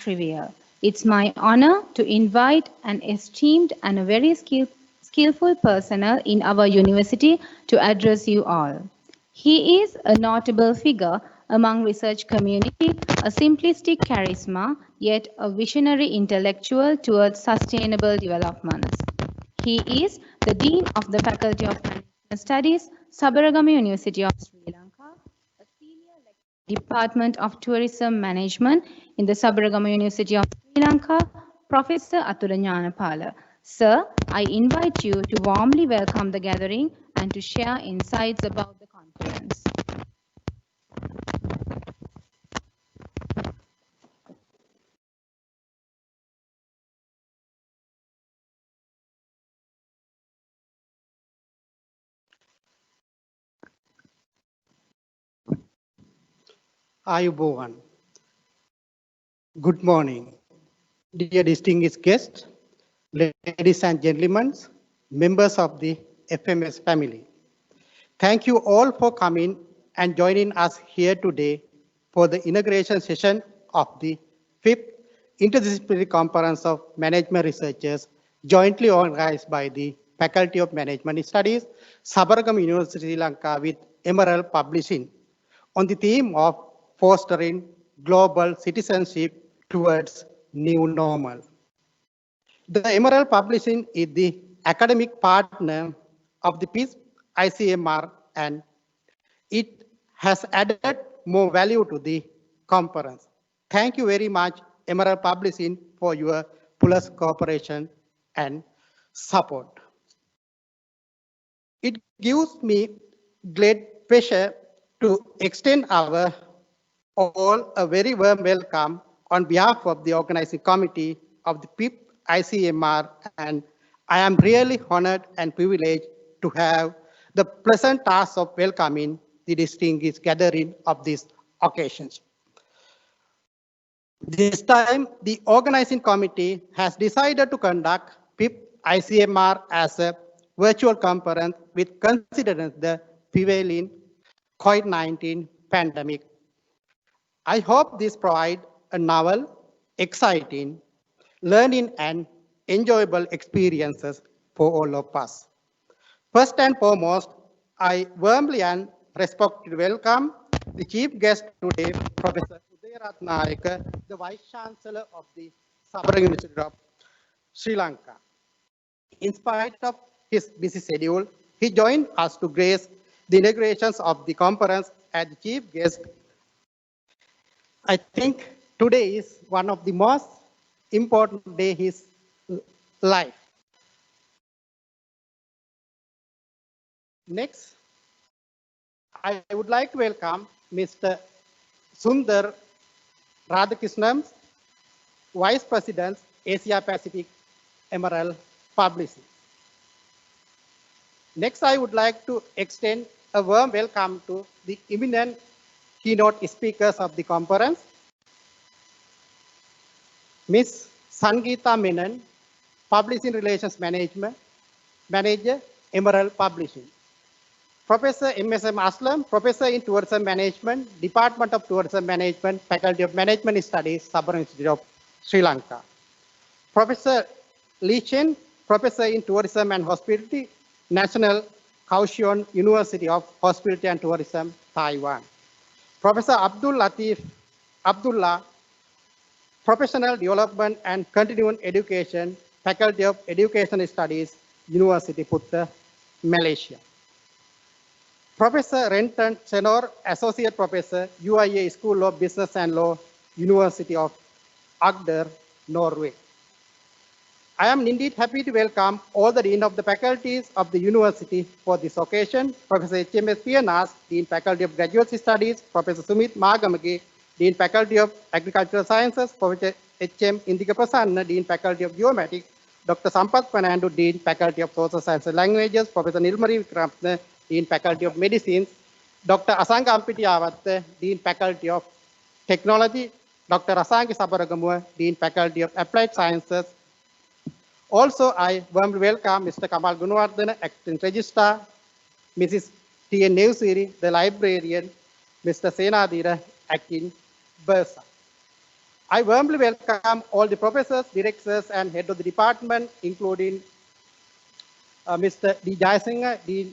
trivial. It's my honor to invite an esteemed and a very skillful personnel in our university to address you all. He is a notable figure among research community, a simplistic charisma, yet a visionary intellectual towards sustainable developments. He is the Dean of the Faculty of Management Studies, Sabaragama University of Sri Lanka, a senior lecturer in the Department of Tourism Management in the Sabaragama University of Sri Lanka, Professor Athula Jnanapala. Sir, I invite you to warmly welcome the gathering and to share insights about the conference. Ayubowan. Good morning, dear distinguished guests, ladies and gentlemen, members of the FMS family. Thank you all for coming and joining us here today for the inauguration session of the 5th Interdisciplinary Conference of Management Researchers jointly organized by the Faculty of Management Studies, Sabaragama University, Sri Lanka with Emerald Publishing on the theme of fostering global citizenship towards new normal. The Emerald Publishing is the academic partner of the PIS ICMR and it has added more value to the conference. Thank you very much, Emerald Publishing, for your fullest cooperation and support. It gives me great pleasure to extend our all a very warm welcome on behalf of the organizing committee of the PIP ICMR, and I am really honored and privileged to have the pleasant task of welcoming the distinguished gathering of these occasions. This time, the organizing committee has decided to conduct PIP ICMR as a virtual conference with considering the prevailing COVID-19 pandemic. I hope this provides a novel, exciting, learning and enjoyable experiences for all of us. First and foremost, I warmly and respectfully welcome the chief guest today, Professor Udayaratne Nayaka, the Vice Chancellor of the Sabaragama University of Sri Lanka. In spite of his busy schedule, he joined us to grace the inaugurations of the conference as the chief guest. I think today is one of the most important days in his life. Next, I would like to welcome Mr. Sundar Radhakrishnan, Vice President, Asia Pacific Emerald Publishing. Next, I would like to extend a warm welcome to the eminent keynote speakers of the conference, Ms. Sangeeta Menon, Publishing Relations Manager, Emerald Publishing. Professor M.S.M. Aslam, Professor in Tourism Management, Department of Tourism Management, Faculty of Management Studies, Sabaragama Institute of Sri Lanka. Professor Lee Chen, Professor in Tourism and Hospitality, National Kaohsiung University of Hospitality and Tourism, Taiwan. Professor Abdul Latif Abdullah, Professional Development and Continuing Education, Faculty of Education Studies, University Putra, Malaysia. Professor Renton Senor, Associate Professor, UIA School of Business and Law, University of Agder, Norway. I am indeed happy to welcome all the Dean of the Faculties of the University for this occasion, Professor H.M.S. Pianas, Dean Faculty of Graduate Studies, Professor Sumit Magamage, Dean Faculty of Agricultural Sciences, Professor H.M. Indika Prasanna, Dean Faculty of Geomatics, Dr. Sampath Fernando, Dean Faculty of Social Sciences and Languages, Professor Nilmari Vikramratne, Dean Faculty of Medicine, Dr. Asanga Ampitiyawatte, Dean Faculty of Technology, Dr. Asangi Sabaragamuwa, Dean Faculty of Applied Sciences. Also, I warmly welcome Mr. Kamal Gunawardena, Acting Registrar, Mrs. T.N. Nevsiri, the Librarian, Mr. Senadira, Acting Bursa. I warmly welcome all the professors, directors, and head of the department, including Mr. D. Jayasinghe, Dean,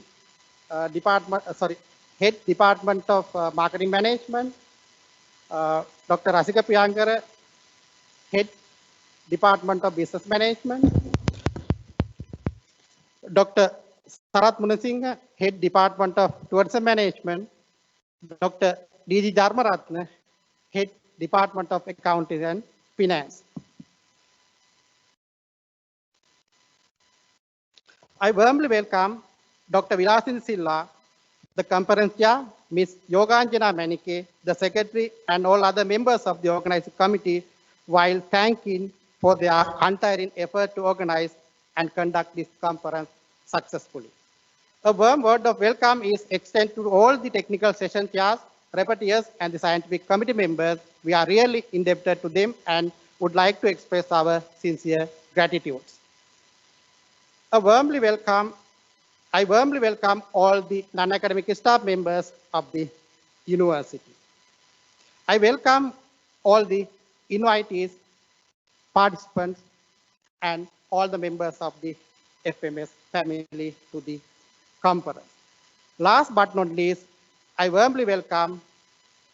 Head Department of Marketing Management, Dr. Rasika Priyankara, Head Department of Business Management, Dr. Sarath Munasinghe, Head Department of Tourism Management, Dr. D.G. Dharmaratne, Head Department of Accounting and Finance. I warmly welcome Dr. Vilasin Silla, the conference chair, Ms. Yoganjana Manike, the secretary, and all other members of the organizing committee, while thanking for their untiring effort to organize and conduct this conference successfully. A warm word of welcome is extended to all the technical session chairs, rapporteurs, and the scientific committee members. We are really indebted to them and would like to express our sincere gratitude. I warmly welcome all the non-academic staff members of the university. I welcome all the invitees, participants, and all the members of the FMS family to the conference. Last but not least, I warmly welcome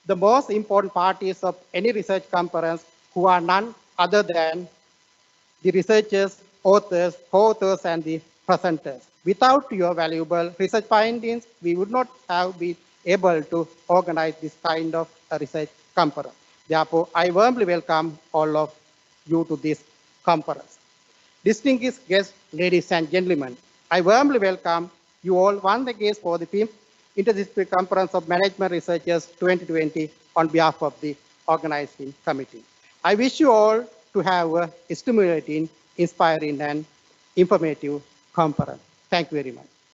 the most important parties of any research conference, who are none other than the researchers, authors, co-authors, and the presenters. Without your valuable research findings, we would not have been able to organize this kind of a research conference. Therefore, I warmly welcome all of you to this conference. Distinguished guests, ladies and gentlemen, I warmly welcome you all once again for the 5th Interdisciplinary Conference of Management Researchers 2020 on behalf of the organizing committee. I wish you all to have a stimulating, inspiring, and informative conference. Thank you very much.